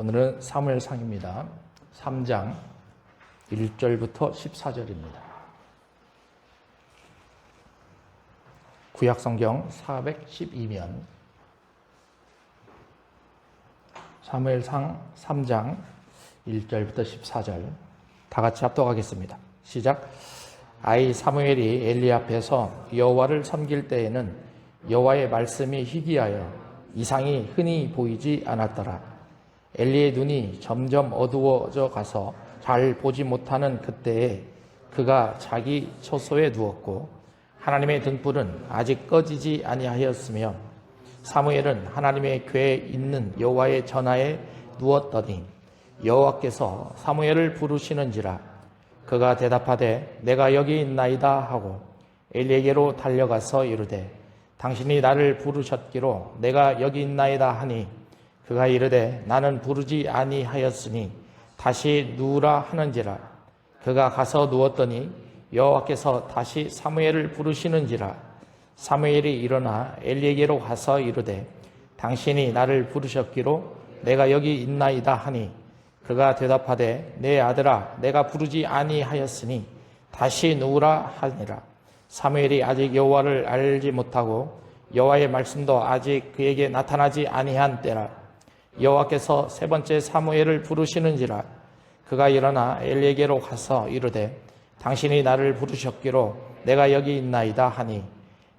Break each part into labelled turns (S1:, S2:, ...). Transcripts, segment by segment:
S1: 오늘은 사무엘상입니다. 3장 1절부터 14절입니다. 구약성경 412면 사무엘상 3장 1절부터 14절 다 같이 합독하겠습니다. 시작. 아이 사무엘이 엘리 앞에서 여호와를 섬길 때에는 여호와의 말씀이 희귀하여 이상이 흔히 보이지 않았더라. 엘리의 눈이 점점 어두워져 가서 잘 보지 못하는 그때에 그가 자기 처소에 누웠고 하나님의 등불은 아직 꺼지지 아니하였으며 사무엘은 하나님의 궤에 있는 여호와의 전하에 누웠더니 여호와께서 사무엘을 부르시는지라. 그가 대답하되 내가 여기 있나이다 하고 엘리에게로 달려가서 이르되 당신이 나를 부르셨기로 내가 여기 있나이다 하니 그가 이르되 나는 부르지 아니하였으니 다시 누우라 하는지라. 그가 가서 누웠더니 여호와께서 다시 사무엘을 부르시는지라. 사무엘이 일어나 엘리에게로 가서 이르되 당신이 나를 부르셨기로 내가 여기 있나이다 하니 그가 대답하되 내 아들아 내가 부르지 아니하였으니 다시 누우라 하니라. 사무엘이 아직 여호와를 알지 못하고 여호와의 말씀도 아직 그에게 나타나지 아니한 때라. 여호와께서 세 번째 사무엘을 부르시는지라. 그가 일어나 엘리에게로 가서 이르되 당신이 나를 부르셨기로 내가 여기 있나이다 하니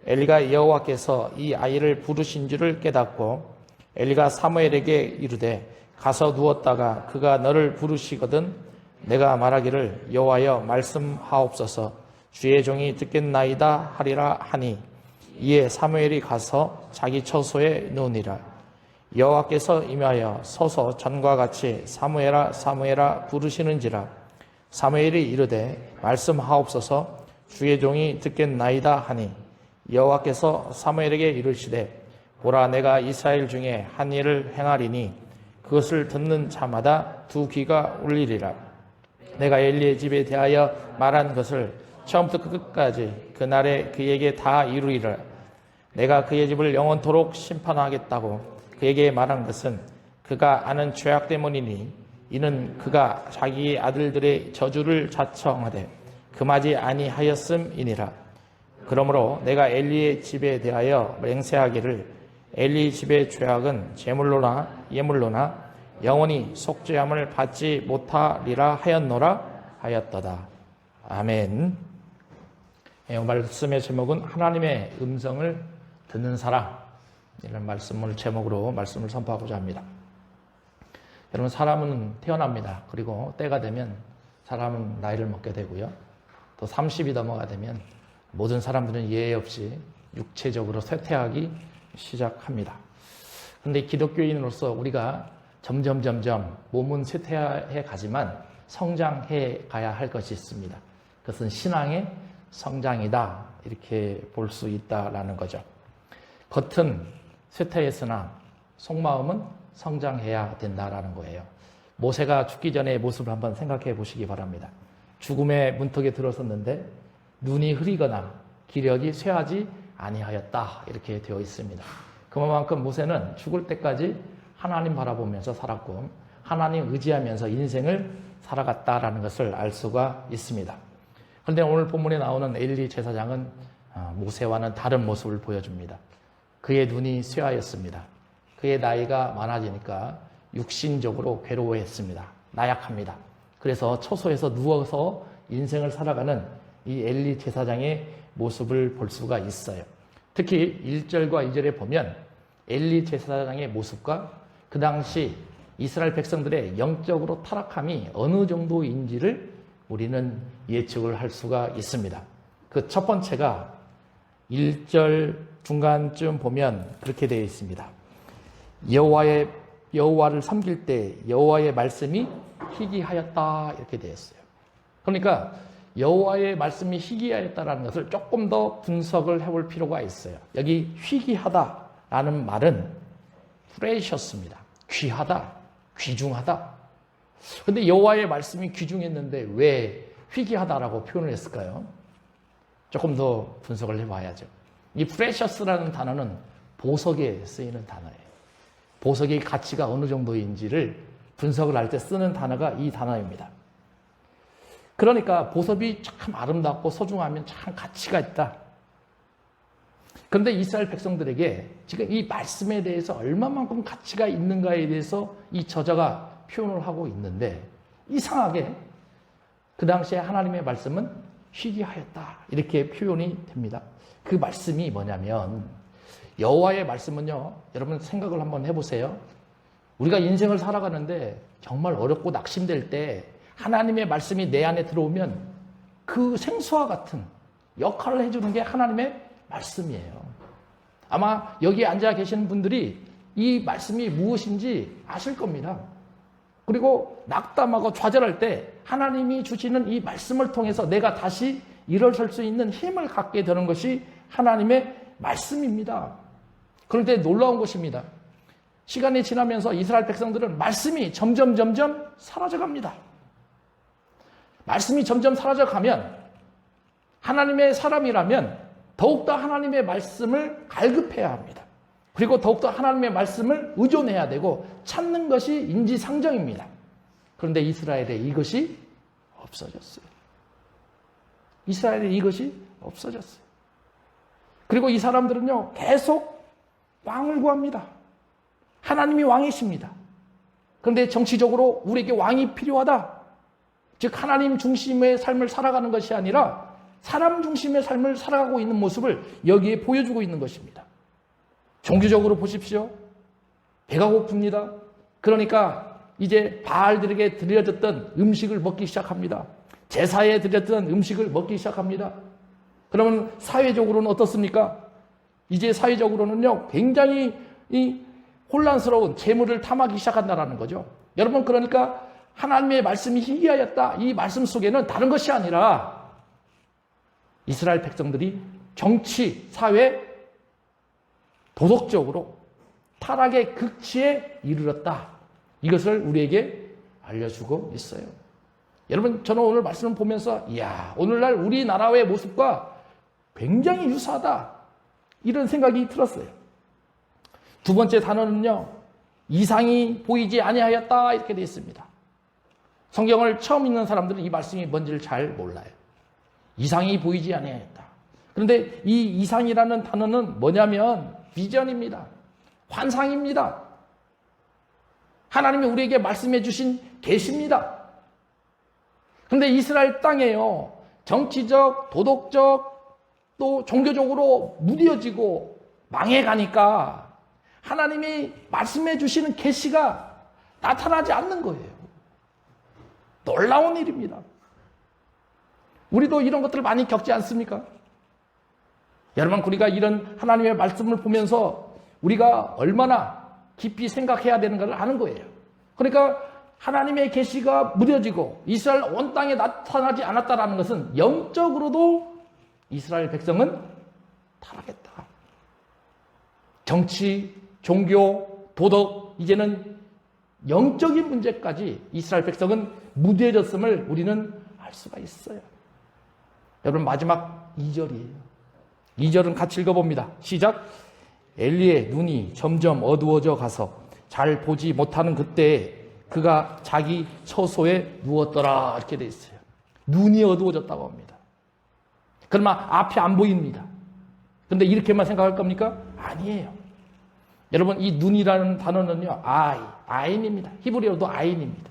S1: 엘리가 여호와께서 이 아이를 부르신 줄을 깨닫고 엘리가 사무엘에게 이르되 가서 누웠다가 그가 너를 부르시거든 내가 말하기를 여호와여 말씀하옵소서 주의 종이 듣겠나이다 하리라 하니 이에 사무엘이 가서 자기 처소에 누우니라. 여호와께서 임하여 서서 전과 같이 사무엘아 사무엘아 부르시는지라. 사무엘이 이르되 말씀하옵소서 주의 종이 듣겠나이다 하니 여호와께서 사무엘에게 이르시되 보라 내가 이스라엘 중에 한 일을 행하리니 그것을 듣는 자마다 두 귀가 울리리라. 내가 엘리의 집에 대하여 말한 것을 처음부터 끝까지 그날에 그에게 다 이루리라. 내가 그의 집을 영원토록 심판하겠다고 그에게 말한 것은 그가 아는 죄악 때문이니 이는 그가 자기 아들들의 저주를 자청하되 금하지 아니하였음이니라. 그러므로 내가 엘리의 집에 대하여 맹세하기를 엘리 집의 죄악은 제물로나 예물로나 영원히 속죄함을 받지 못하리라 하였노라 하였도다. 아멘. 말씀의 제목은 하나님의 음성을 듣는 사람, 이런 말씀을 제목으로 말씀을 선포하고자 합니다. 여러분, 사람은 태어납니다. 그리고 때가 되면 사람은 나이를 먹게 되고요. 또 30이 넘어가 되면 모든 사람들은 예외 없이 육체적으로 쇠퇴하기 시작합니다. 그런데 기독교인으로서 우리가 점점 몸은 쇠퇴해 가지만 성장해 가야 할 것이 있습니다. 그것은 신앙의 성장이다, 이렇게 볼 수 있다라는 거죠. 겉은 쇠퇴했으나 속마음은 성장해야 된다라는 거예요. 모세가 죽기 전의 모습을 한번 생각해 보시기 바랍니다. 죽음의 문턱에 들어섰는데 눈이 흐리거나 기력이 쇠하지 아니하였다, 이렇게 되어 있습니다. 그만큼 모세는 죽을 때까지 하나님 바라보면서 살았고 하나님 의지하면서 인생을 살아갔다라는 것을 알 수가 있습니다. 그런데 오늘 본문에 나오는 엘리 제사장은 모세와는 다른 모습을 보여줍니다. 그의 눈이 쇠하였습니다. 그의 나이가 많아지니까 육신적으로 괴로워했습니다. 나약합니다. 그래서 처소에서 누워서 인생을 살아가는 이 엘리 제사장의 모습을 볼 수가 있어요. 특히 1절과 2절에 보면 엘리 제사장의 모습과 그 당시 이스라엘 백성들의 영적으로 타락함이 어느 정도인지를 우리는 예측을 할 수가 있습니다. 그 첫 번째가 1절 중간쯤 보면 그렇게 되어 있습니다. 여호와를 섬길 때 여호와의 말씀이 희귀하였다, 이렇게 되어 있어요. 그러니까 여호와의 말씀이 희귀하였다라는 것을 조금 더 분석을 해볼 필요가 있어요. 여기 희귀하다라는 말은 프레셔스입니다. 귀하다, 귀중하다. 그런데 여호와의 말씀이 귀중했는데 왜 희귀하다라고 표현을 했을까요? 조금 더 분석을 해봐야죠. 이 프레셔스라는 단어는 보석에 쓰이는 단어예요. 보석의 가치가 어느 정도인지를 분석을 할 때 쓰는 단어가 이 단어입니다. 그러니까 보석이 참 아름답고 소중하면 참 가치가 있다. 그런데 이스라엘 백성들에게 지금 이 말씀에 대해서 얼마만큼 가치가 있는가에 대해서 이 저자가 표현을 하고 있는데, 이상하게 그 당시에 하나님의 말씀은 희귀하였다, 이렇게 표현이 됩니다. 그 말씀이 뭐냐면, 여호와의 말씀은요, 여러분 생각을 한번 해보세요. 우리가 인생을 살아가는데 정말 어렵고 낙심될 때 하나님의 말씀이 내 안에 들어오면 그 생수와 같은 역할을 해주는 게 하나님의 말씀이에요. 아마 여기 앉아 계시는 분들이 이 말씀이 무엇인지 아실 겁니다. 그리고 낙담하고 좌절할 때 하나님이 주시는 이 말씀을 통해서 내가 다시 일어설 수 있는 힘을 갖게 되는 것이 하나님의 말씀입니다. 그런데 놀라운 것입니다. 시간이 지나면서 이스라엘 백성들은 말씀이 점점 사라져갑니다. 말씀이 점점 사라져가면 하나님의 사람이라면 더욱더 하나님의 말씀을 갈급해야 합니다. 그리고 더욱더 하나님의 말씀을 의존해야 되고 찾는 것이 인지상정입니다. 그런데 이스라엘에 이것이 없어졌어요. 이스라엘에 이것이 없어졌어요. 그리고 이 사람들은요, 계속 왕을 구합니다. 하나님이 왕이십니다. 그런데 정치적으로 우리에게 왕이 필요하다. 즉 하나님 중심의 삶을 살아가는 것이 아니라 사람 중심의 삶을 살아가고 있는 모습을 여기에 보여주고 있는 것입니다. 종교적으로 보십시오. 배가 고픕니다. 그러니까 이제 바알들에게 드려졌던 음식을 먹기 시작합니다. 제사에 드렸던 음식을 먹기 시작합니다. 그러면 사회적으로는 어떻습니까? 이제 사회적으로는요, 굉장히 혼란스러운 재물을 탐하기 시작한다는 거죠. 여러분, 그러니까 하나님의 말씀이 희귀하였다, 이 말씀 속에는 다른 것이 아니라 이스라엘 백성들이 정치, 사회, 도덕적으로 타락의 극치에 이르렀다, 이것을 우리에게 알려주고 있어요. 여러분, 저는 오늘 말씀을 보면서 이야, 오늘날 우리나라의 모습과 굉장히 유사하다, 이런 생각이 들었어요. 두 번째 단어는요, 이상이 보이지 아니하였다, 이렇게 되어 있습니다. 성경을 처음 읽는 사람들은 이 말씀이 뭔지를 잘 몰라요. 이상이 보이지 아니하였다. 그런데 이 이상이라는 단어는 뭐냐면 비전입니다. 환상입니다. 하나님이 우리에게 말씀해 주신 계시입니다. 그런데 이스라엘 땅에요, 정치적, 도덕적, 또 종교적으로 무뎌지고 망해가니까 하나님이 말씀해 주시는 계시가 나타나지 않는 거예요. 놀라운 일입니다. 우리도 이런 것들을 많이 겪지 않습니까? 여러분, 우리가 이런 하나님의 말씀을 보면서 우리가 얼마나 깊이 생각해야 되는가를 아는 거예요. 그러니까 하나님의 계시가 무뎌지고 이스라엘 온 땅에 나타나지 않았다는 것은 영적으로도 이스라엘 백성은 타락했다. 정치, 종교, 도덕, 이제는 영적인 문제까지 이스라엘 백성은 무뎌졌음을 우리는 알 수가 있어요. 여러분, 마지막 2절이에요. 2절은 같이 읽어봅니다. 시작. 엘리의 눈이 점점 어두워져 가서 잘 보지 못하는 그때에 그가 자기 처소에 누웠더라, 이렇게 돼 있어요. 눈이 어두워졌다고 합니다. 그러면 앞이 안 보입니다. 그런데 이렇게만 생각할 겁니까? 아니에요. 여러분, 이 눈이라는 단어는요, 아인입니다. 히브리어도 아인입니다.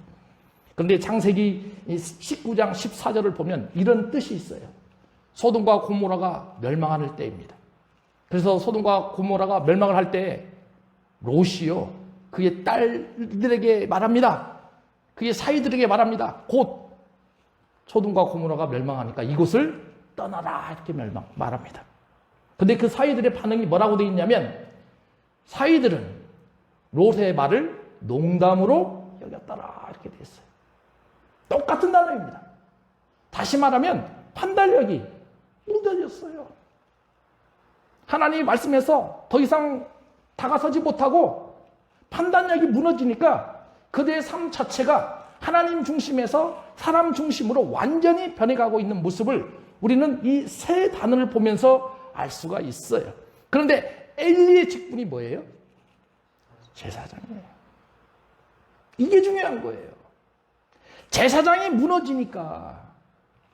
S1: 그런데 창세기 19장 14절을 보면 이런 뜻이 있어요. 소돔과 고모라가 멸망할 때입니다. 그래서 소돔과 고모라가 멸망을 할 때 롯이요, 그의 딸들에게 말합니다. 그의 사위들에게 말합니다. 곧 소돔과 고모라가 멸망하니까 이곳을 떠나라, 이렇게 말합니다. 근데 그 사위들의 반응이 뭐라고 되어 있냐면, 사위들은 롯의 말을 농담으로 여겼더라, 이렇게 되어 있어요. 똑같은 단어입니다. 다시 말하면 판단력이 무뎌졌어요. 하나님이 말씀해서 더 이상 다가서지 못하고 판단력이 무너지니까 그들의 삶 자체가 하나님 중심에서 사람 중심으로 완전히 변해가고 있는 모습을 우리는 이 세 단어를 보면서 알 수가 있어요. 그런데 엘리의 직분이 뭐예요? 제사장이에요. 이게 중요한 거예요. 제사장이 무너지니까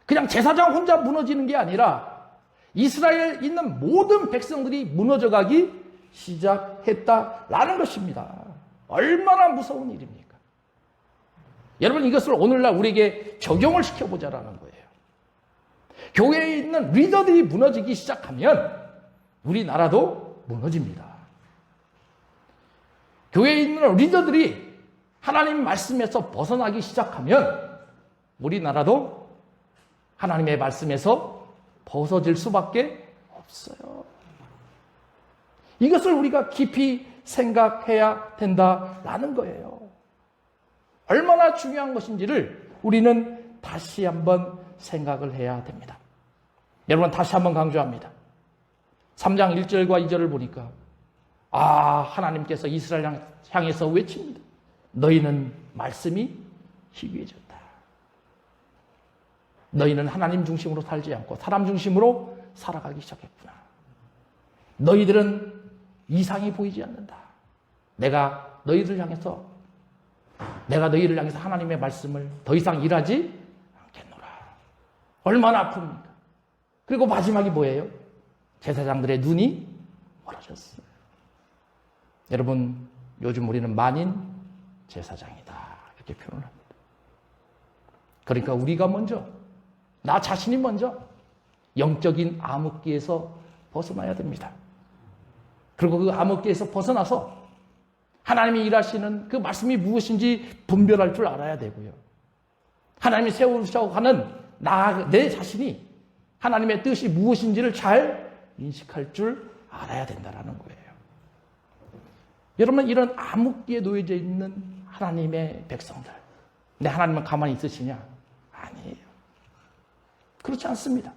S1: 그냥 제사장 혼자 무너지는 게 아니라 이스라엘에 있는 모든 백성들이 무너져가기 시작했다라는 것입니다. 얼마나 무서운 일입니까? 여러분, 이것을 오늘날 우리에게 적용을 시켜보자라는 거예요. 교회에 있는 리더들이 무너지기 시작하면 우리나라도 무너집니다. 교회에 있는 리더들이 하나님 말씀에서 벗어나기 시작하면 우리나라도 하나님의 말씀에서 벗어질 수밖에 없어요. 이것을 우리가 깊이 생각해야 된다라는 거예요. 얼마나 중요한 것인지를 우리는 다시 한번 생각을 해야 됩니다. 여러분, 다시 한번 강조합니다. 3장 1절과 2절을 보니까 하나님께서 이스라엘 향해서 외칩니다. 너희는 말씀이 희귀해졌다. 너희는 하나님 중심으로 살지 않고 사람 중심으로 살아가기 시작했구나. 너희들은 이상이 보이지 않는다. 내가 너희를 향해서 하나님의 말씀을 더 이상 일하지 않겠노라. 얼마나 아픕니까? 그리고 마지막이 뭐예요? 제사장들의 눈이 멀어졌어요. 여러분, 요즘 우리는 만인 제사장이다, 이렇게 표현을 합니다. 그러니까 우리가 먼저, 나 자신이 먼저 영적인 암흑기에서 벗어나야 됩니다. 그리고 그 암흑기에서 벗어나서 하나님이 일하시는 그 말씀이 무엇인지 분별할 줄 알아야 되고요. 하나님이 세우시려고 하는 내 자신이 하나님의 뜻이 무엇인지를 잘 인식할 줄 알아야 된다는 거예요. 여러분, 이런 암흑기에 놓여져 있는 하나님의 백성들, 근데 하나님은 가만히 있으시냐? 아니에요. 그렇지 않습니다.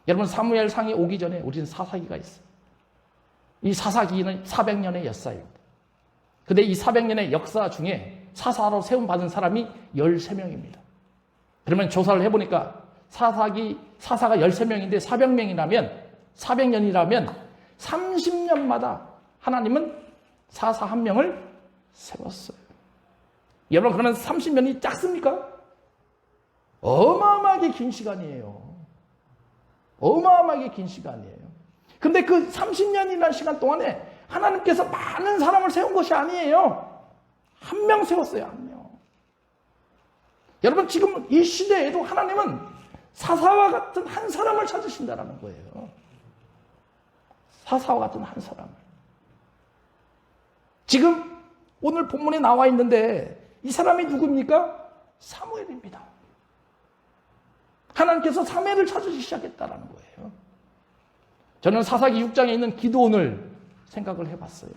S1: 여러분, 사무엘상이 오기 전에 우리는 사사기가 있어요. 이 사사기는 400년의 역사입니다. 근데 이 400년의 역사 중에 사사로 세움받은 사람이 13명입니다. 그러면 조사를 해보니까 사사가 13명인데 400년이라면 30년마다 하나님은 사사 한 명을 세웠어요. 여러분, 그러면 30년이 작습니까? 어마어마하게 긴 시간이에요. 어마어마하게 긴 시간이에요. 근데 그 30년이라는 시간 동안에 하나님께서 많은 사람을 세운 것이 아니에요. 한 명 세웠어요, 한 명. 여러분, 지금 이 시대에도 하나님은 사사와 같은 한 사람을 찾으신다는 거예요. 사사와 같은 한 사람을. 지금 오늘 본문에 나와 있는데 이 사람이 누굽니까? 사무엘입니다. 하나님께서 사무엘을 찾으시기 시작했다는 거예요. 저는 사사기 6장에 있는 기드온을 생각을 해봤어요.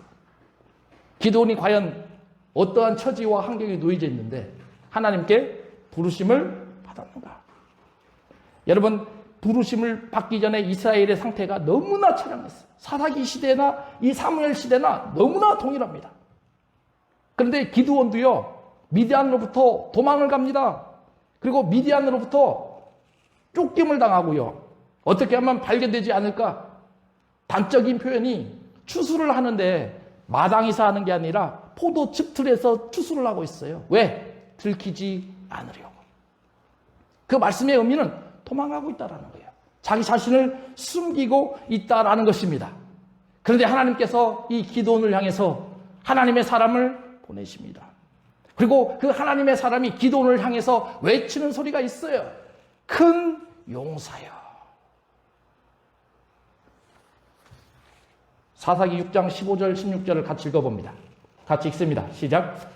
S1: 기드온이 과연 어떠한 처지와 환경에 놓여져 있는데 하나님께 부르심을 받았는가? 여러분, 부르심을 받기 전에 이스라엘의 상태가 너무나 처량했어요. 사사기 시대나 이 사무엘 시대나 너무나 동일합니다. 그런데 기드온도요, 미디안으로부터 도망을 갑니다. 그리고 미디안으로부터 쫓김을 당하고요. 어떻게 하면 발견되지 않을까? 단적인 표현이 추수를 하는데 마당에서 하는 게 아니라 포도즙 틀에서 추수를 하고 있어요. 왜? 들키지 않으려고. 그 말씀의 의미는 도망가고 있다는 거예요. 자기 자신을 숨기고 있다는 것입니다. 그런데 하나님께서 이 기드온을 향해서 하나님의 사람을 보내십니다. 그리고 그 하나님의 사람이 기드온을 향해서 외치는 소리가 있어요. 큰 용사여. 사사기 6장 15절 16절을 같이 읽어봅니다. 같이 읽습니다. 시작.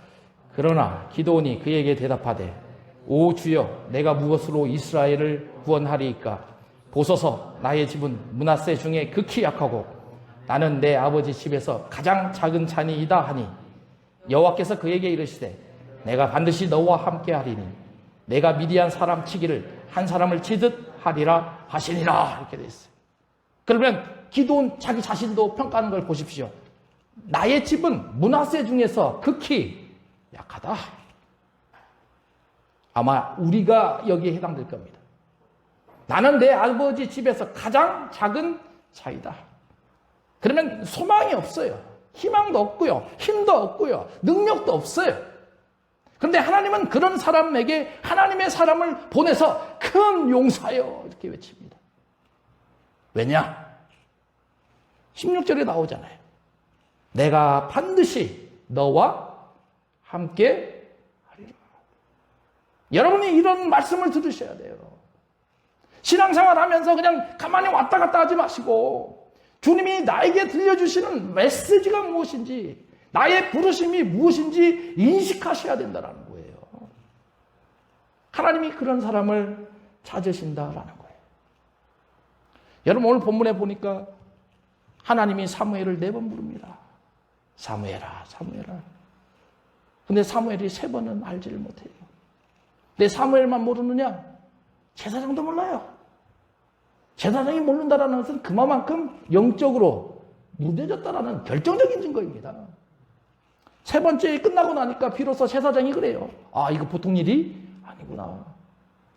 S1: 그러나 기드온이 그에게 대답하되 오 주여, 내가 무엇으로 이스라엘을 구원하리이까? 보소서, 나의 집은 므낫세 중에 극히 약하고 나는 내 아버지 집에서 가장 작은 자니이다 하니 여호와께서 그에게 이르시되 내가 반드시 너와 함께 하리니 내가 미디안 사람 치기를 한 사람을 치듯 하리라 하시니라. 이렇게 되어 있어요. 그러면 기드온 자기 자신도 평가하는 걸 보십시오. 나의 집은 므낫세 중에서 극히 약하다. 아마 우리가 여기에 해당될 겁니다. 나는 내 아버지 집에서 가장 작은 자이다. 그러면 소망이 없어요. 희망도 없고요. 힘도 없고요. 능력도 없어요. 그런데 하나님은 그런 사람에게 하나님의 사람을 보내서 큰 용사여 이렇게 외칩니다. 왜냐? 16절에 나오잖아요. 내가 반드시 너와 함께 하리라. 여러분이 이런 말씀을 들으셔야 돼요. 신앙생활 하면서 그냥 가만히 왔다 갔다 하지 마시고 주님이 나에게 들려주시는 메시지가 무엇인지, 나의 부르심이 무엇인지 인식하셔야 된다는 거예요. 하나님이 그런 사람을 찾으신다라는 거예요. 여러분 오늘 본문에 보니까 하나님이 사무엘을 4번 부릅니다. 사무엘아, 사무엘아. 근데 사무엘이 3번은 알지를 못해요. 근데 사무엘만 모르느냐? 제사장도 몰라요. 제사장이 모른다라는 것은 그만큼 영적으로 무뎌졌다라는 결정적인 증거입니다. 3번째 끝나고 나니까 비로소 제사장이 그래요. 아, 이거 보통 일이 아니구나.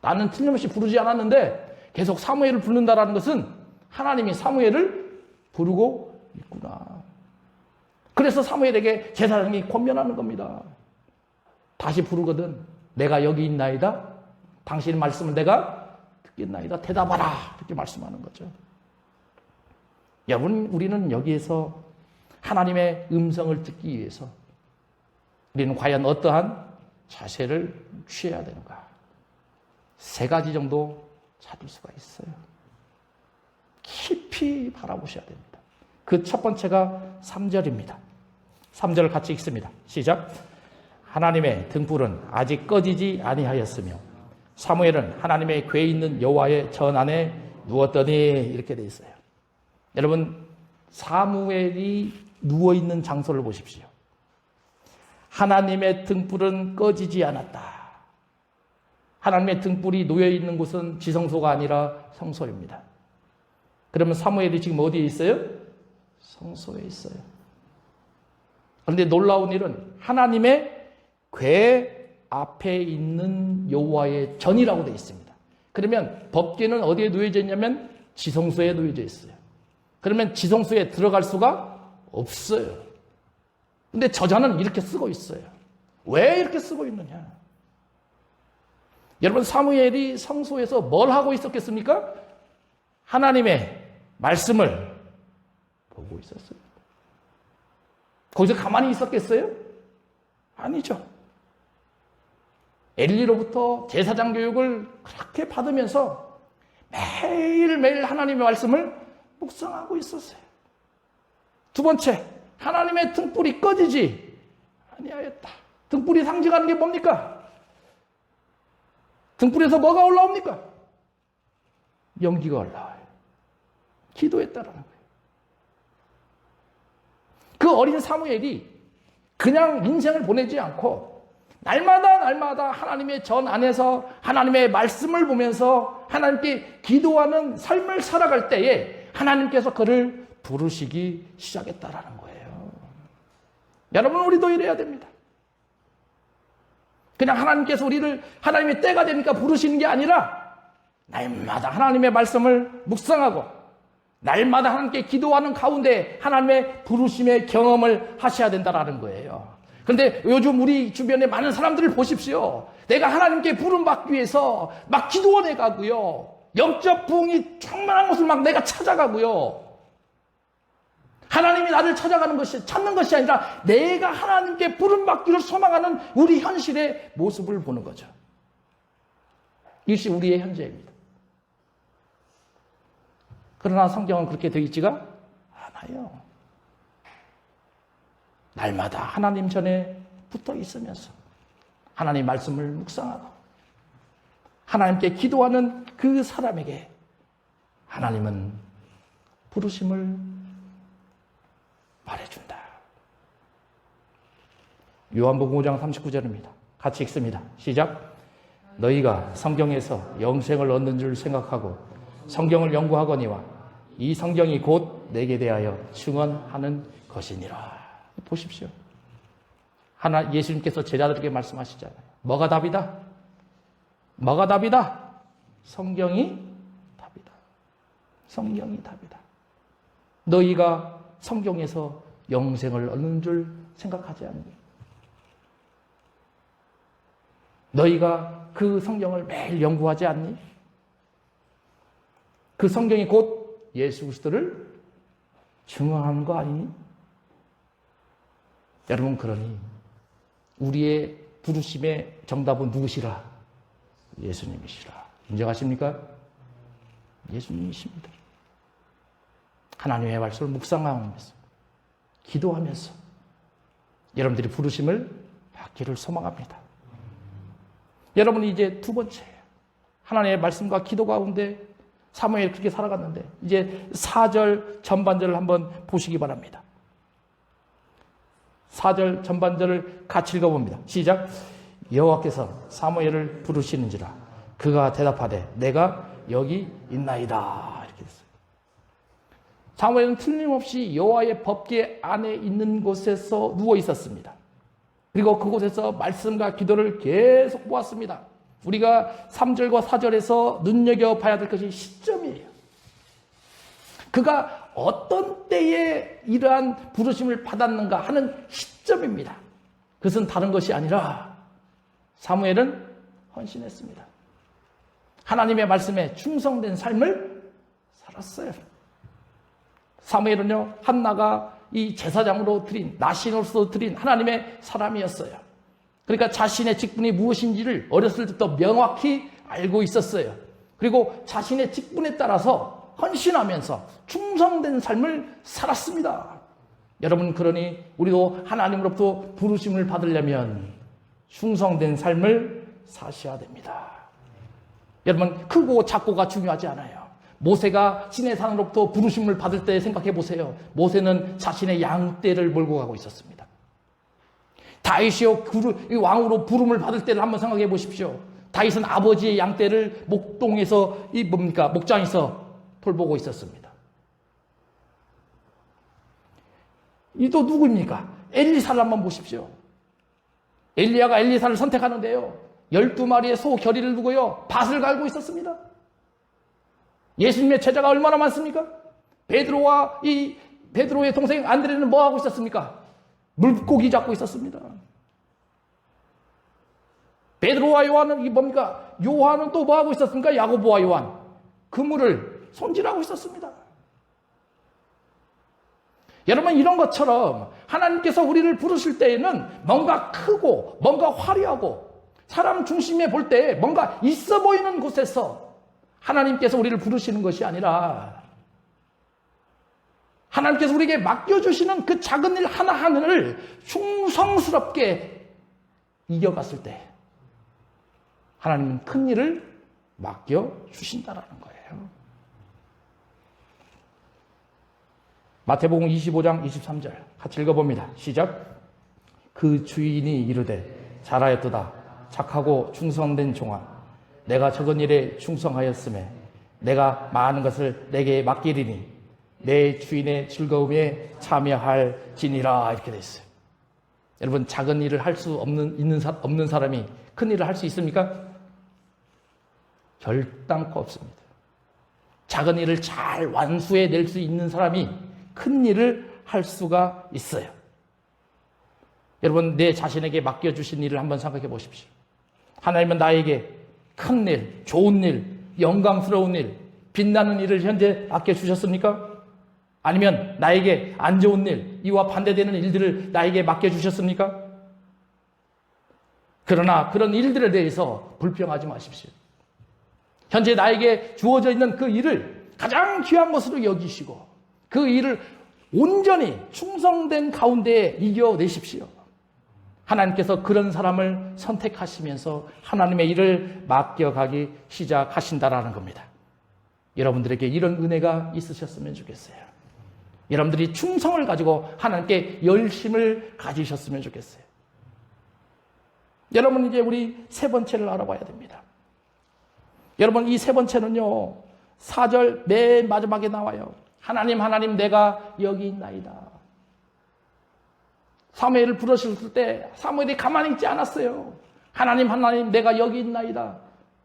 S1: 나는 틀림없이 부르지 않았는데 계속 사무엘을 부른다라는 것은 하나님이 사무엘을 부르고 있구나. 그래서 사무엘에게 제사장이 권면하는 겁니다. 다시 부르거든 내가 여기 있나이다. 당신의 말씀을 내가 듣겠나이다. 대답하라. 이렇게 말씀하는 거죠. 여러분, 우리는 여기에서 하나님의 음성을 듣기 위해서 우리는 과연 어떠한 자세를 취해야 되는가? 3가지 정도 찾을 수가 있어요. 깊이 바라보셔야 됩니다. 그 첫 번째가 3절입니다. 3절을 같이 읽습니다. 시작. 하나님의 등불은 아직 꺼지지 아니하였으며 사무엘은 하나님의 궤에 있는 여호와의 전 안에 누웠더니 이렇게 돼 있어요. 여러분, 사무엘이 누워있는 장소를 보십시오. 하나님의 등불은 꺼지지 않았다. 하나님의 등불이 놓여있는 곳은 지성소가 아니라 성소입니다. 그러면 사무엘이 지금 어디에 있어요? 성소에 있어요. 그런데 놀라운 일은 하나님의 궤 앞에 있는 여호와의 전이라고 되어 있습니다. 그러면 법궤는 어디에 놓여져 있냐면 지성소에 놓여져 있어요. 그러면 지성소에 들어갈 수가 없어요. 근데 저자는 이렇게 쓰고 있어요. 왜 이렇게 쓰고 있느냐? 여러분, 사무엘이 성소에서 뭘 하고 있었겠습니까? 하나님의 말씀을 보고 있었어요. 거기서 가만히 있었겠어요? 아니죠. 엘리로부터 제사장 교육을 그렇게 받으면서 매일매일 하나님의 말씀을 묵상하고 있었어요. 2번째, 하나님의 등불이 꺼지지 아니하였다. 등불이 상징하는 게 뭡니까? 등불에서 뭐가 올라옵니까? 연기가 올라와요. 기도했다라는 거예요. 그 어린 사무엘이 그냥 인생을 보내지 않고 날마다 하나님의 전 안에서 하나님의 말씀을 보면서 하나님께 기도하는 삶을 살아갈 때에 하나님께서 그를 부르시기 시작했다라는 거예요. 여러분, 우리도 이래야 됩니다. 그냥 하나님께서 우리를 하나님의 때가 되니까 부르시는 게 아니라 날마다 하나님의 말씀을 묵상하고 날마다 하나님께 기도하는 가운데 하나님의 부르심의 경험을 하셔야 된다는 거예요. 그런데 요즘 우리 주변에 많은 사람들을 보십시오. 내가 하나님께 부름받기 위해서 막 기도원에 가고요. 영적 부흥이 충만한 곳을 막 내가 찾아가고요. 하나님이 나를 찾는 것이 아니라 내가 하나님께 부름받기를 소망하는 우리 현실의 모습을 보는 거죠. 이것이 우리의 현재입니다. 그러나 성경은 그렇게 되어 있지가 않아요. 날마다 하나님 전에 붙어 있으면서 하나님 말씀을 묵상하고 하나님께 기도하는 그 사람에게 하나님은 부르심을 말해준다. 요한복음 5장 39절입니다. 같이 읽습니다. 시작. 너희가 성경에서 영생을 얻는 줄 생각하고 성경을 연구하거니와 이 성경이 곧 내게 대하여 증언하는 것이니라. 보십시오. 예수님께서 제자들에게 말씀하시잖아요. 뭐가 답이다? 뭐가 답이다? 성경이 답이다. 성경이 답이다. 너희가 성경에서 영생을 얻는 줄 생각하지 않니? 너희가 그 성경을 매일 연구하지 않니? 그 성경이 곧 예수 그리스도를 증언하는 거 아니니? 여러분, 그러니 우리의 부르심의 정답은 누구시라? 예수님이시라. 인정하십니까? 예수님이십니다. 하나님의 말씀을 묵상하면서 기도하면서 여러분들이 부르심을 받기를 소망합니다. 여러분, 이제 두 번째예요. 하나님의 말씀과 기도 가운데 사무엘이 그렇게 살아갔는데 이제 4절 전반절을 한번 보시기 바랍니다. 4절 전반절을 같이 읽어봅니다. 시작. 여호와께서 사무엘을 부르시는지라 그가 대답하되 내가 여기 있나이다. 이렇게 됐어요. 사무엘은 틀림없이 여호와의 법궤 안에 있는 곳에서 누워 있었습니다. 그리고 그곳에서 말씀과 기도를 계속 보았습니다. 우리가 3절과 4절에서 눈여겨봐야 될 것이 시점이에요. 그가 어떤 때에 이러한 부르심을 받았는가 하는 시점입니다. 그것은 다른 것이 아니라 사무엘은 헌신했습니다. 하나님의 말씀에 충성된 삶을 살았어요. 사무엘은요, 한나가 이 제사장으로 드린, 나신으로서 드린 하나님의 사람이었어요. 그러니까 자신의 직분이 무엇인지를 어렸을 때부터 명확히 알고 있었어요. 그리고 자신의 직분에 따라서 헌신하면서 충성된 삶을 살았습니다. 여러분, 그러니 우리도 하나님으로부터 부르심을 받으려면 충성된 삶을 사셔야 됩니다. 여러분, 크고 작고가 중요하지 않아요. 모세가 시내산으로부터 부르심을 받을 때 생각해 보세요. 모세는 자신의 양떼를 몰고 가고 있었습니다. 다윗이요, 왕으로 부름을 받을 때를 한번 생각해 보십시오. 다윗은 아버지의 양떼를 목동에서 목장에서 돌보고 있었습니다. 이 또 누구입니까? 엘리사를 한번 보십시오. 엘리야가 엘리사를 선택하는데요, 12마리의 소 겨리를 두고요, 밭을 갈고 있었습니다. 예수님의 제자가 얼마나 많습니까? 베드로의 동생 안드레는 뭐 하고 있었습니까? 물고기 잡고 있었습니다. 베드로와 요한은 요한은 또 뭐 하고 있었습니까? 야고보와 요한. 그물을 손질하고 있었습니다. 여러분, 이런 것처럼 하나님께서 우리를 부르실 때에는 뭔가 크고 뭔가 화려하고 사람 중심에 볼 때 뭔가 있어 보이는 곳에서 하나님께서 우리를 부르시는 것이 아니라 하나님께서 우리에게 맡겨주시는 그 작은 일 하나하나를 충성스럽게 이겨갔을 때 하나님은 큰 일을 맡겨주신다라는 거예요. 마태복음 25장 23절 같이 읽어봅니다. 시작. 그 주인이 이르되 잘하였도다 착하고 충성된 종아 내가 적은 일에 충성하였음에 내가 많은 것을 내게 맡기리니 내 주인의 즐거움에 참여할지니라. 이렇게 돼 있어요. 여러분, 작은 일을 할 수 없는 사람이 큰 일을 할 수 있습니까? 결단코 없습니다. 작은 일을 잘 완수해낼 수 있는 사람이 큰 일을 할 수가 있어요. 여러분, 내 자신에게 맡겨주신 일을 한번 생각해 보십시오. 하나님은 나에게 큰 일, 좋은 일, 영광스러운 일, 빛나는 일을 현재 맡겨주셨습니까? 아니면 나에게 안 좋은 일, 이와 반대되는 일들을 나에게 맡겨주셨습니까? 그러나 그런 일들에 대해서 불평하지 마십시오. 현재 나에게 주어져 있는 그 일을 가장 귀한 것으로 여기시고 그 일을 온전히 충성된 가운데 이겨내십시오. 하나님께서 그런 사람을 선택하시면서 하나님의 일을 맡겨가기 시작하신다라는 겁니다. 여러분들에게 이런 은혜가 있으셨으면 좋겠어요. 여러분들이 충성을 가지고 하나님께 열심을 가지셨으면 좋겠어요. 여러분, 이제 우리 세 번째를 알아봐야 됩니다. 여러분, 이 세 번째는요, 4절 맨 마지막에 나와요. 하나님, 하나님, 내가 여기 있나이다. 사무엘을 부르셨을 때 사무엘이 가만히 있지 않았어요. 하나님, 하나님, 내가 여기 있나이다.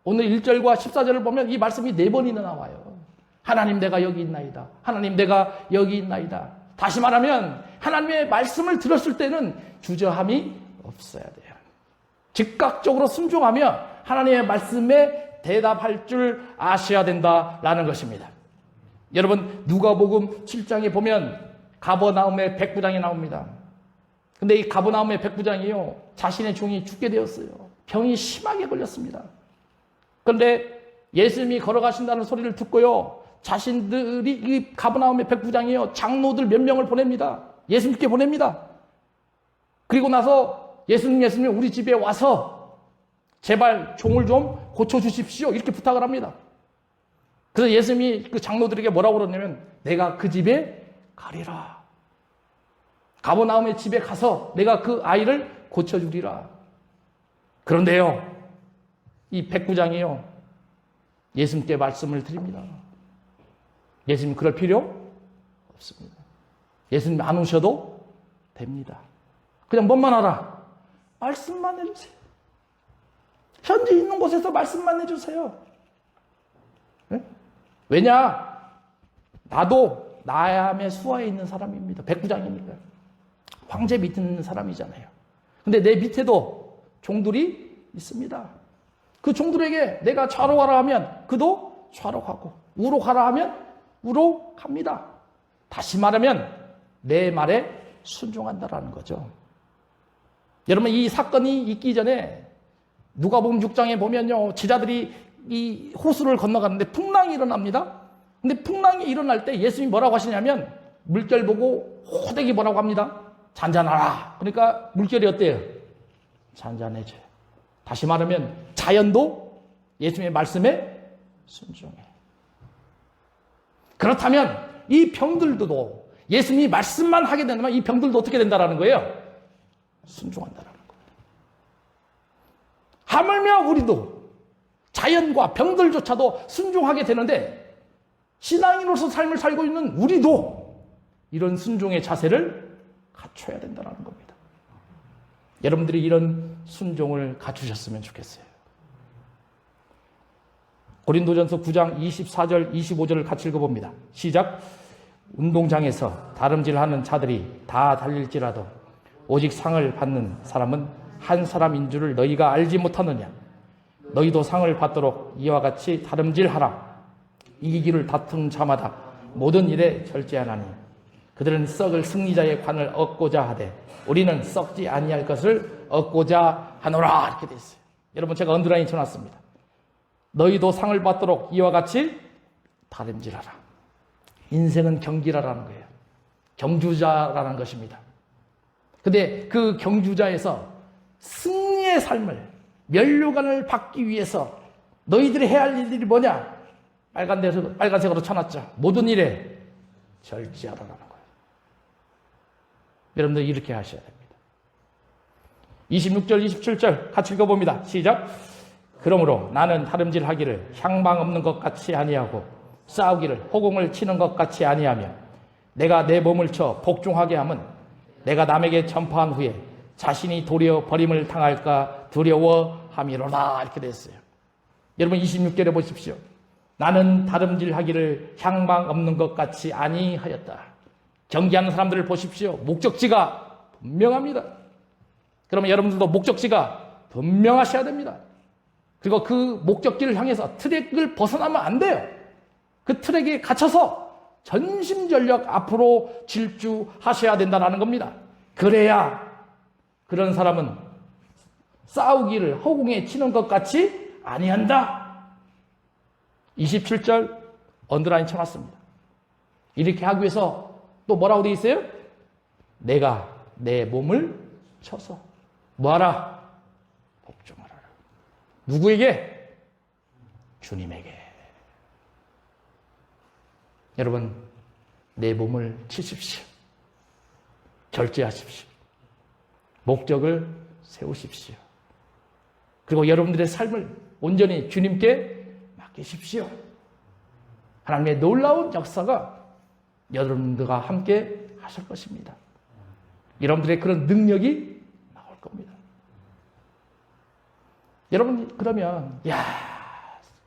S1: 오늘 1절과 14절을 보면 이 말씀이 4번이나 나와요. 하나님, 내가 여기 있나이다. 하나님, 내가 여기 있나이다. 다시 말하면 하나님의 말씀을 들었을 때는 주저함이 없어야 돼요. 즉각적으로 순종하며 하나님의 말씀에 대답할 줄 아셔야 된다라는 것입니다. 여러분, 누가복음 7장에 보면 가버나움의 백부장이 나옵니다. 근데 이 가버나움의 백부장이요, 자신의 종이 죽게 되었어요. 병이 심하게 걸렸습니다. 그런데 예수님이 걸어가신다는 소리를 듣고요, 자신들이 이 가버나움의 백부장이요, 장로들 몇 명을 보냅니다. 예수님께 보냅니다. 그리고 나서 예수님 우리 집에 와서 제발 종을 좀 고쳐주십시오, 이렇게 부탁을 합니다. 그래서 예수님이 그 장로들에게 뭐라고 그러냐면, 내가 그 집에 가리라. 가버나움의 집에 가서 내가 그 아이를 고쳐주리라. 그런데요, 이 백부장이요, 예수님께 말씀을 드립니다. 예수님 그럴 필요 없습니다. 예수님 안 오셔도 됩니다. 그냥 뭐만 하라? 말씀만 해주세요. 현재 있는 곳에서 말씀만 해주세요. 네? 왜냐? 나도 나야의 수하에 있는 사람입니다. 백부장이니까. 황제 밑에 있는 사람이잖아요. 근데 내 밑에도 종들이 있습니다. 그 종들에게 내가 좌로 가라 하면 그도 좌로 가고, 우로 가라 하면 우로 갑니다. 다시 말하면 내 말에 순종한다라는 거죠. 여러분, 이 사건이 있기 전에 누가복음 6장에 보면요, 제자들이 이 호수를 건너가는데 풍랑이 일어납니다. 근데 풍랑이 일어날 때 예수님이 뭐라고 하시냐면, 물결 보고 호되게 뭐라고 합니다? 잔잔하라. 그러니까 물결이 어때요? 잔잔해져요. 다시 말하면 자연도 예수님의 말씀에 순종해. 그렇다면 이 병들도 예수님이 말씀만 하게 된다면 이 병들도 어떻게 된다라는 거예요? 순종한다라는 거예요. 하물며 우리도 자연과 병들조차도 순종하게 되는데, 신앙인으로서 삶을 살고 있는 우리도 이런 순종의 자세를 갖춰야 된다는 겁니다. 여러분들이 이런 순종을 갖추셨으면 좋겠어요. 고린도전서 9장 24절 25절을 같이 읽어봅니다. 시작. 운동장에서 다름질하는 자들이 다 달릴지라도 오직 상을 받는 사람은 한 사람인 줄을 너희가 알지 못하느냐. 너희도 상을 받도록 이와 같이 다름질하라. 이기기를 다툰 자마다 모든 일에 절제하나니 그들은 썩을 승리자의 관을 얻고자 하되 우리는 썩지 아니할 것을 얻고자 하노라. 이렇게 돼 있어요. 여러분, 제가 언더라인 쳐놨습니다. 너희도 상을 받도록 이와 같이 다름질하라. 인생은 경기라라는 거예요. 경주자라는 것입니다. 근데 그 경주자에서 승리의 삶을, 면류관을 받기 위해서 너희들이 해야 할 일들이 뭐냐? 빨간색으로 쳐놨죠. 모든 일에 절제하라라는 거예요. 여러분들 이렇게 하셔야 됩니다. 26절, 27절 같이 읽어봅니다. 시작. 그러므로 나는 다름질하기를 향방 없는 것 같이 아니하고 싸우기를 호공을 치는 것 같이 아니하며 내가 내 몸을 쳐 복종하게 함은 내가 남에게 전파한 후에 자신이 도리어 버림을 당할까 두려워함이로다. 이렇게 됐어요. 여러분, 26절에 보십시오. 나는 다름질하기를 향방 없는 것 같이 아니하였다. 경기하는 사람들을 보십시오. 목적지가 분명합니다. 그러면 여러분들도 목적지가 분명하셔야 됩니다. 그리고 그 목적지를 향해서 트랙을 벗어나면 안 돼요. 그 트랙에 갇혀서 전심전력 앞으로 질주하셔야 된다는 겁니다. 그래야 그런 사람은 싸우기를 허공에 치는 것 같이 아니한다. 27절 언더라인 쳐놨습니다. 이렇게 하기 위해서 또 뭐라고 되어 있어요? 내가 내 몸을 쳐서 뭐하라? 복종하라. 누구에게? 주님에게. 여러분, 내 몸을 치십시오. 절제하십시오. 목적을 세우십시오. 그리고 여러분들의 삶을 온전히 주님께 맡기십시오. 하나님의 놀라운 역사가 여러분들과 함께 하실 것입니다. 여러분들의 그런 능력이 나올 겁니다. 여러분, 그러면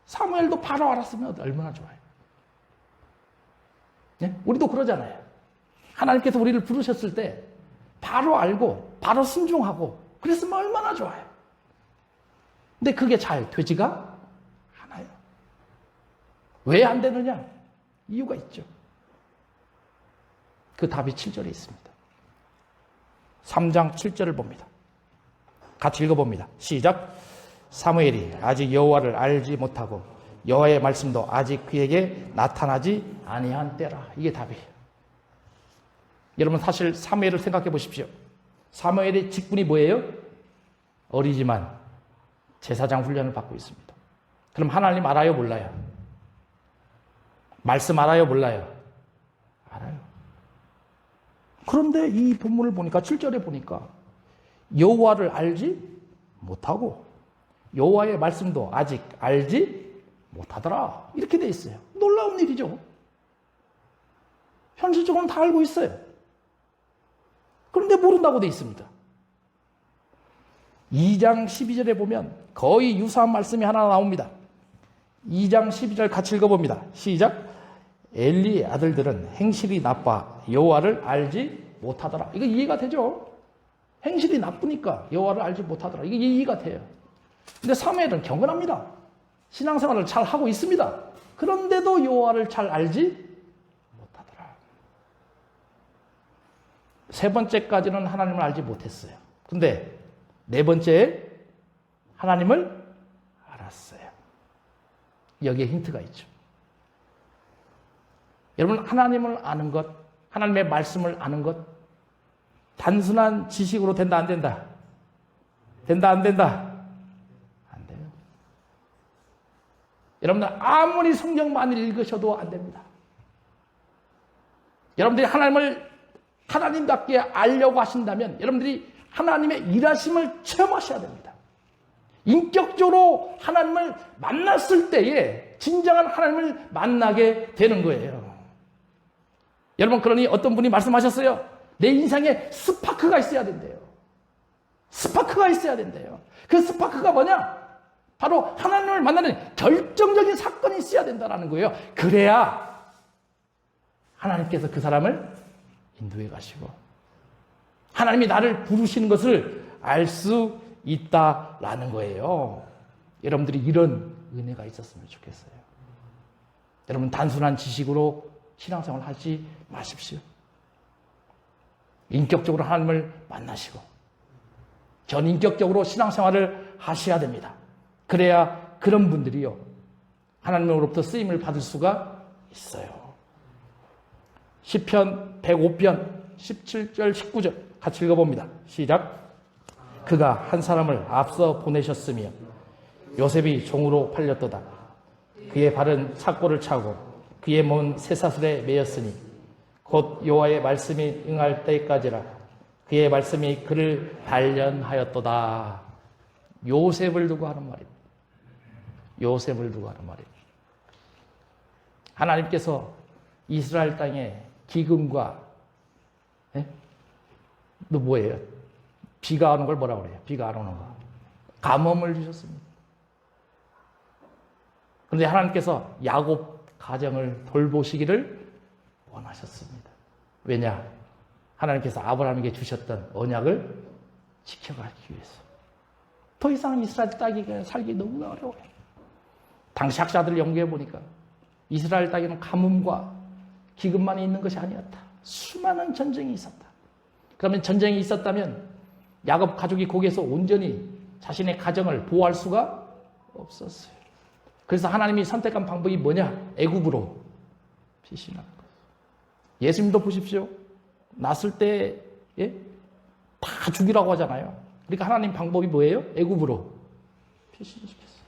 S1: 사무엘도 바로 알았으면 얼마나 좋아요. 네? 우리도 그러잖아요. 하나님께서 우리를 부르셨을 때 바로 알고 바로 순종하고 그랬으면 얼마나 좋아요. 근데 그게 잘 되지가 않아요. 왜 안 되느냐? 이유가 있죠. 그 답이 7절에 있습니다. 3장 7절을 봅니다. 같이 읽어봅니다. 시작. 사무엘이 아직 여호와를 알지 못하고 여호와의 말씀도 아직 그에게 나타나지 아니한 때라. 이게 답이에요. 여러분 사실 사무엘을 생각해 보십시오. 사무엘의 직분이 뭐예요? 어리지만 제사장 훈련을 받고 있습니다. 그럼 하나님 알아요? 몰라요? 말씀 알아요? 몰라요? 알아요. 그런데 이 본문을 보니까 7절에 보니까 여호와를 알지 못하고 여호와의 말씀도 아직 알지 못하더라. 이렇게 돼 있어요. 놀라운 일이죠. 현실적으로는 다 알고 있어요. 그런데 모른다고 돼 있습니다. 2장 12절에 보면 거의 유사한 말씀이 하나 나옵니다. 2장 12절 같이 읽어봅니다. 시작. 엘리의 아들들은 행실이 나빠 여호와를 알지 못하더라. 이거 이해가 되죠? 행실이 나쁘니까 여호와를 알지 못하더라. 이게 이해가 돼요. 근데 사무엘은 경건합니다. 신앙생활을 잘 하고 있습니다. 그런데도 여호와를 잘 알지 못하더라. 세 번째까지는 하나님을 알지 못했어요. 근데 네 번째에 하나님을 알았어요. 여기에 힌트가 있죠. 여러분 하나님을 아는 것, 하나님의 말씀을 아는 것 단순한 지식으로 된다 안 된다? 된다 안 된다? 안 돼요. 여러분들 아무리 성경 많이 읽으셔도 안 됩니다. 여러분들이 하나님을 하나님답게 알려고 하신다면 여러분들이 하나님의 일하심을 체험하셔야 됩니다. 인격적으로 하나님을 만났을 때에 진정한 하나님을 만나게 되는 거예요. 여러분 그러니 어떤 분이 말씀하셨어요. 내 인생에 스파크가 있어야 된대요. 스파크가 있어야 된대요. 그 스파크가 뭐냐? 바로 하나님을 만나는 결정적인 사건이 있어야 된다는 거예요. 그래야 하나님께서 그 사람을 인도해 가시고 하나님이 나를 부르시는 것을 알 수 있다라는 거예요. 여러분들이 이런 은혜가 있었으면 좋겠어요. 여러분 단순한 지식으로 신앙생활 하지 마십시오. 인격적으로 하나님을 만나시고 전인격적으로 신앙생활을 하셔야 됩니다. 그래야 그런 분들이요 하나님으로부터 쓰임을 받을 수가 있어요. 시편 105편 17절 19절 같이 읽어봅니다. 시작. 그가 한 사람을 앞서 보내셨으며 요셉이 종으로 팔렸도다. 그의 발은 착고를 차고 그의 몸은 쇠사슬에 매였으니 곧 여호와의 말씀이 응할 때까지라. 그의 말씀이 그를 단련하였도다. 요셉을 두고 하는 말입니다. 요셉을 두고 하는 말입니다. 하나님께서 이스라엘 땅에 기근과 또 뭐예요? 비가 오는 걸 뭐라고 그래요? 비가 안 오는 거. 가뭄을 주셨습니다. 그런데 하나님께서 야곱 가정을 돌보시기를 원하셨습니다. 왜냐? 하나님께서 아브라함에게 주셨던 언약을 지켜가기 위해서. 더 이상 이스라엘 땅이 살기 너무 어려워요. 당시 학자들을 연구해 보니까 이스라엘 땅에는 가뭄과 기근만 있는 것이 아니었다. 수많은 전쟁이 있었다. 그러면 전쟁이 있었다면 야곱 가족이 거기에서 온전히 자신의 가정을 보호할 수가 없었어요. 그래서 하나님이 선택한 방법이 뭐냐? 애굽으로 피신하는 거예요. 예수님도 보십시오. 났을 때 다 죽이라고 하잖아요. 그러니까 하나님 방법이 뭐예요? 애굽으로 피신시켰어요.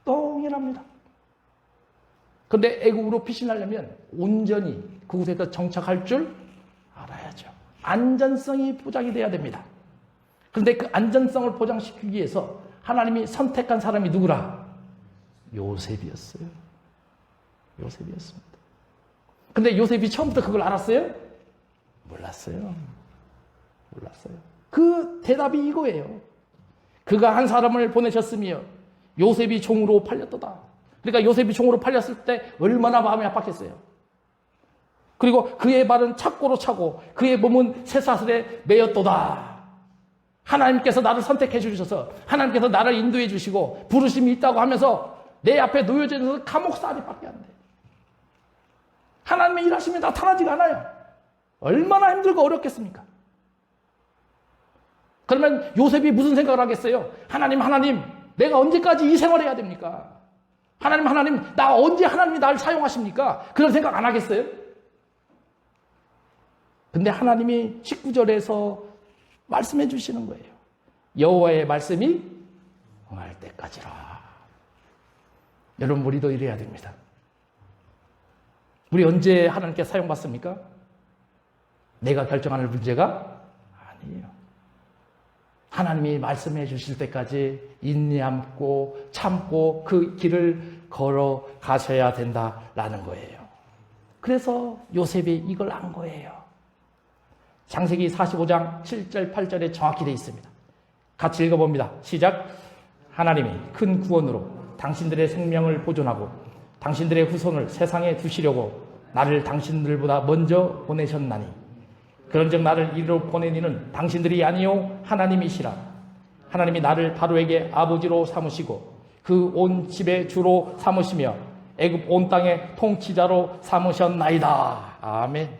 S1: 동일합니다. 그런데 애굽으로 피신하려면 온전히 그곳에서 정착할 줄 알아야죠. 안전성이 보장이 돼야 됩니다. 그런데 그 안전성을 보장시키기 위해서 하나님이 선택한 사람이 누구라? 요셉이었어요. 요셉이었습니다. 근데 요셉이 처음부터 그걸 알았어요? 몰랐어요. 그 대답이 이거예요. 그가 한 사람을 보내셨으며 요셉이 종으로 팔렸도다. 그러니까 요셉이 종으로 팔렸을 때 얼마나 마음이 아팠겠어요. 그리고 그의 발은 착고로 차고 그의 몸은 쇠사슬에 매였도다. 하나님께서 나를 선택해 주셔서 하나님께서 나를 인도해 주시고 부르심이 있다고 하면서 내 앞에 놓여져 있는 감옥살이밖에 안 돼. 하나님의 일하심이 나타나지가 않아요. 얼마나 힘들고 어렵겠습니까? 그러면 요셉이 무슨 생각을 하겠어요? 하나님, 내가 언제까지 이 생활을 해야 됩니까? 하나님, 나 언제 하나님이 나를 사용하십니까? 그런 생각 안 하겠어요? 근데 하나님이 19절에서 말씀해 주시는 거예요. 여호와의 말씀이 응할 때까지라. 여러분, 우리도 이래야 됩니다. 우리 언제 하나님께 사용받습니까? 내가 결정하는 문제가 아니에요. 하나님이 말씀해 주실 때까지 인내함고 참고 그 길을 걸어가셔야 된다라는 거예요. 그래서 요셉이 이걸 안 거예요. 창세기 45장 7절 8절에 정확히 되어 있습니다. 같이 읽어봅니다. 시작. 하나님이 큰 구원으로 당신들의 생명을 보존하고 당신들의 후손을 세상에 두시려고 나를 당신들보다 먼저 보내셨나니 그런즉 나를 이리로 보낸 이는 당신들이 아니요 하나님이시라. 하나님이 나를 바로에게 아버지로 삼으시고 그 온 집의 주로 삼으시며 애굽 온 땅의 통치자로 삼으셨나이다. 아멘.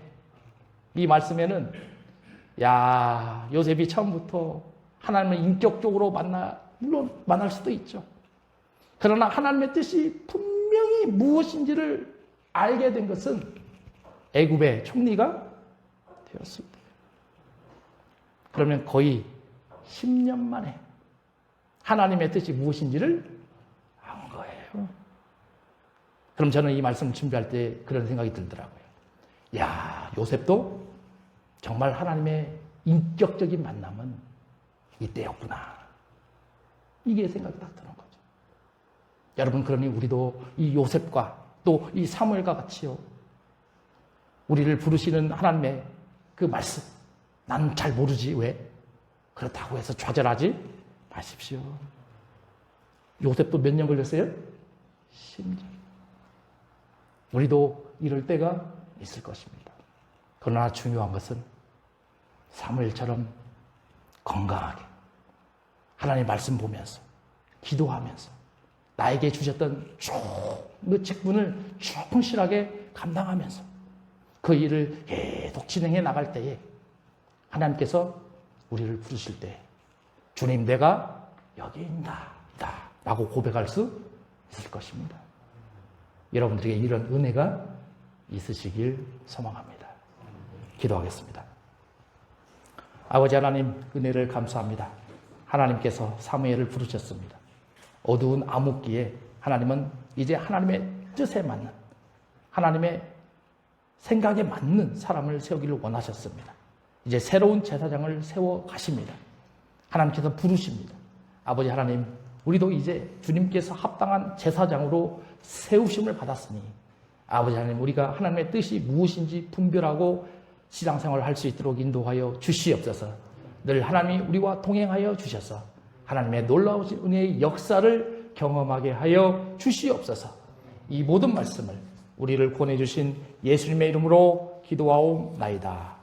S1: 이 말씀에는 요셉이 처음부터 하나님을 인격적으로 물론 만날 수도 있죠. 그러나 하나님의 뜻이 분명히 무엇인지를 알게 된 것은 애굽의 총리가 되었습니다. 그러면 거의 10년 만에 하나님의 뜻이 무엇인지를 안 거예요. 그럼 저는 이 말씀 준비할 때 그런 생각이 들더라고요. 요셉도 정말 하나님의 인격적인 만남은 이때였구나. 이게 생각이 딱 드는 거죠. 여러분, 그러니 우리도 이 요셉과 또 이 사무엘과 같이요. 우리를 부르시는 하나님의 그 말씀. 나는 잘 모르지. 왜? 그렇다고 해서 좌절하지 마십시오. 요셉도 몇 년 걸렸어요? 10년. 우리도 이럴 때가 있을 것입니다. 그러나 중요한 것은 사무엘처럼 건강하게 하나님 말씀 보면서 기도하면서 나에게 주셨던 그 직분을 충실하게 감당하면서 그 일을 계속 진행해 나갈 때에 하나님께서 우리를 부르실 때 주님, 내가 여기 있다 라고 고백할 수 있을 것입니다. 여러분들에게 이런 은혜가 있으시길 소망합니다. 기도하겠습니다. 아버지 하나님, 은혜를 감사합니다. 하나님께서 사무엘을 부르셨습니다. 어두운 암흑기에 하나님은 이제 하나님의 뜻에 맞는, 하나님의 생각에 맞는 사람을 세우기를 원하셨습니다. 이제 새로운 제사장을 세워 가십니다. 하나님께서 부르십니다. 아버지 하나님, 우리도 이제 주님께서 합당한 제사장으로 세우심을 받았으니 아버지 하나님, 우리가 하나님의 뜻이 무엇인지 분별하고 신앙생활을 할 수 있도록 인도하여 주시옵소서. 늘 하나님이 우리와 동행하여 주셔서 하나님의 놀라우신 은혜의 역사를 경험하게 하여 주시옵소서. 이 모든 말씀을 우리를 구원해 주신 예수님의 이름으로 기도하옵나이다.